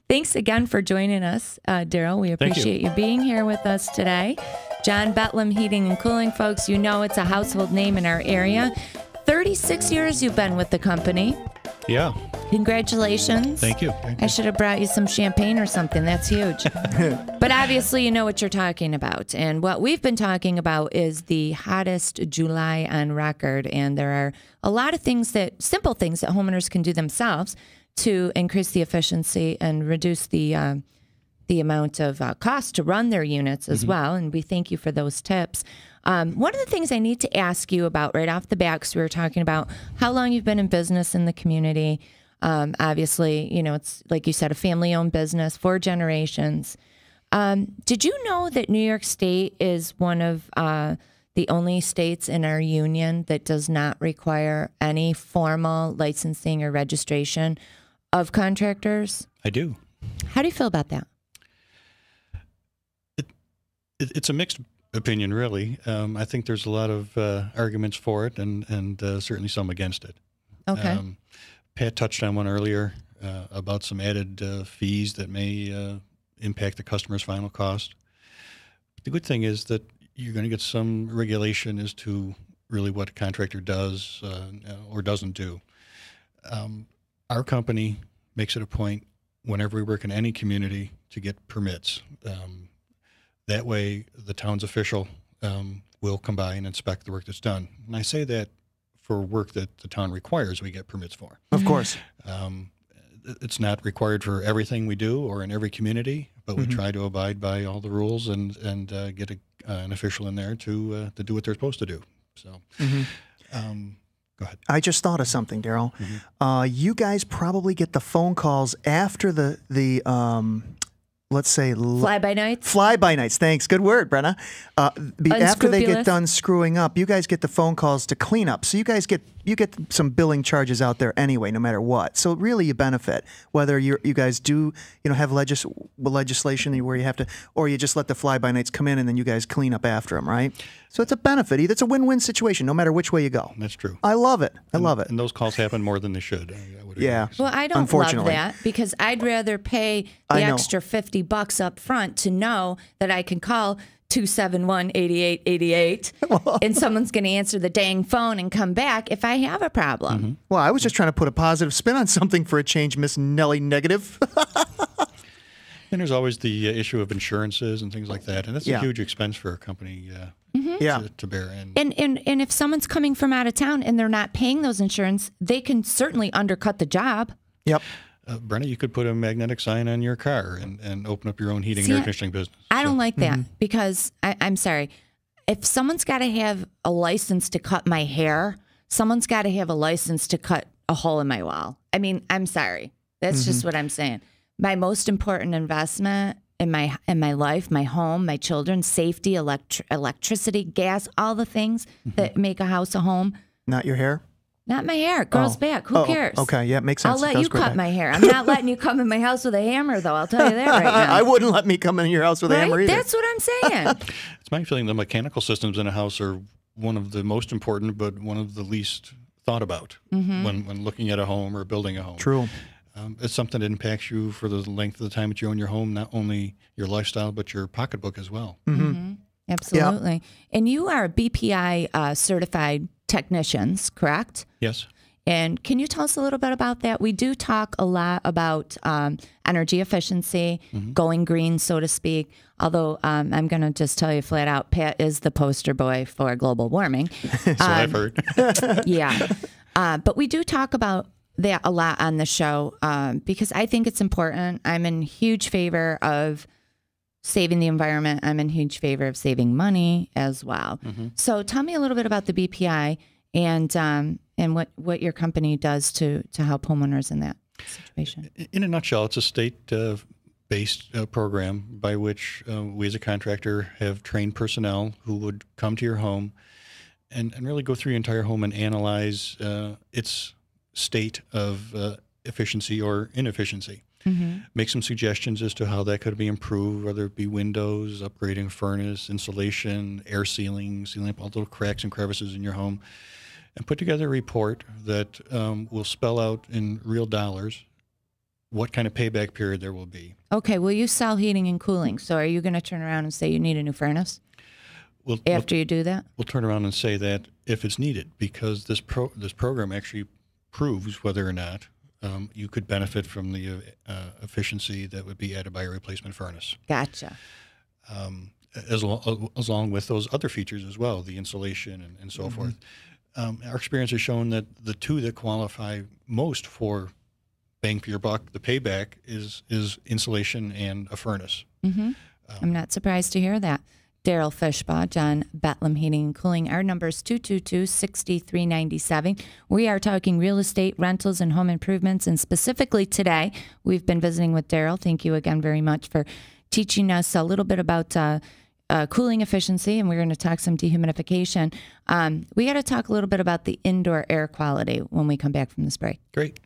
Thanks again for joining us, Daryl. We appreciate you being here with us today. John Betlam Heating and Cooling, folks, you know it's a household name in our area. 36 years you've been with the company. Yeah. Congratulations. Thank you. I should have brought you some champagne or something. That's huge. But obviously you know what you're talking about. And what we've been talking about is the hottest July on record. And there are a lot of things simple things that homeowners can do themselves to increase the efficiency and reduce the amount of cost to run their units as well. And we thank you for those tips. One of the things I need to ask you about right off the bat, because we were talking about how long you've been in business in the community. Obviously, you know, it's like you said, a family-owned business, 4 generations. Did you know that New York State is one of the only states in our union that does not require any formal licensing or registration of contractors? I do. How do you feel about that? It's a mixed opinion, really. I think there's a lot of arguments for it and certainly some against it. Okay. Pat touched on one earlier about some added fees that may impact the customer's final cost. The good thing is that you're going to get some regulation as to really what a contractor does or doesn't do. Our company makes it a point whenever we work in any community to get permits. That way the town's official will come by and inspect the work that's done. And I say that for work that the town requires we get permits for. Of course. It's not required for everything we do or in every community, but we try to abide by all the rules and get an official in there to do what they're supposed to do. So, go ahead. I just thought of something, Daryl. You guys probably get the phone calls after the let's say fly-by-nights? Fly-by-nights. Thanks. Good word, Brenna. After they get done screwing up, you guys get the phone calls to clean up. So you guys get some billing charges out there anyway, no matter what. So really you benefit, whether you guys do have legislation where you have to, or you just let the fly-by-nights come in and then you guys clean up after them, right? So it's a benefit. It's a win-win situation, no matter which way you go. That's true. I love it. I love it. And those calls happen more than they should. I would yeah. agree. Well, I don't love that because I'd rather pay the extra $50 up front to know that I can call 271-8888 and someone's going to answer the dang phone and come back if I have a problem. Well, I was just trying to put a positive spin on something for a change, Miss Nellie Negative. And there's always the issue of insurances and things like that, and that's a huge expense for a company to bear. And if someone's coming from out of town and they're not paying those insurance, they can certainly undercut the job. Yep. Brenna, you could put a magnetic sign on your car and open up your own heating and air conditioning business. I don't like that because, I'm sorry, if someone's got to have a license to cut my hair, someone's got to have a license to cut a hole in my wall. I mean, I'm sorry. That's just what I'm saying. My most important investment in my life, my home, my children, safety, electricity, gas, all the things that make a house a home. Not your hair? Not my hair. It grows back. Who cares? Okay, yeah, it makes sense. I'll let you cut my hair. I'm not letting you come in my house with a hammer, though. I'll tell you that right now. I wouldn't let me come in your house with a hammer either. That's what I'm saying. It's my feeling the mechanical systems in a house are one of the most important, but one of the least thought about when looking at a home or building a home. True. It's something that impacts you for the length of the time that you own your home, not only your lifestyle, but your pocketbook as well. Absolutely. Yep. And you are BPI certified technicians, correct? Yes. And can you tell us a little bit about that? We do talk a lot about energy efficiency, going green, so to speak. Although I'm going to just tell you flat out, Pat is the poster boy for global warming. So I've heard. Yeah. But we do talk about that a lot on the show because I think it's important. I'm in huge favor of saving the environment. I'm in huge favor of saving money as well. So tell me a little bit about the BPI and what your company does to help homeowners in that situation. In a nutshell, it's a state-based program by which we as a contractor have trained personnel who would come to your home and really go through your entire home and analyze its state of efficiency or inefficiency. Make some suggestions as to how that could be improved, whether it be windows, upgrading furnace, insulation, air sealing up all the little cracks and crevices in your home, and put together a report that will spell out in real dollars what kind of payback period there will be. Okay, well, you sell heating and cooling, so are you going to turn around and say you need a new furnace after you do that? We'll turn around and say that if it's needed, because this program actually proves whether or not you could benefit from the efficiency that would be added by a replacement furnace. Gotcha. Along with those other features as well, the insulation and so forth. Our experience has shown that the two that qualify most for bang for your buck, the payback, is insulation and a furnace. I'm not surprised to hear that. Daryl Fishbaugh, John Betlam Heating and Cooling. Our number is 222-6397. We are talking real estate, rentals, and home improvements. And specifically today, we've been visiting with Daryl. Thank you again very much for teaching us a little bit about cooling efficiency, and we're going to talk some dehumidification. We got to talk a little bit about the indoor air quality when we come back from this break. Great.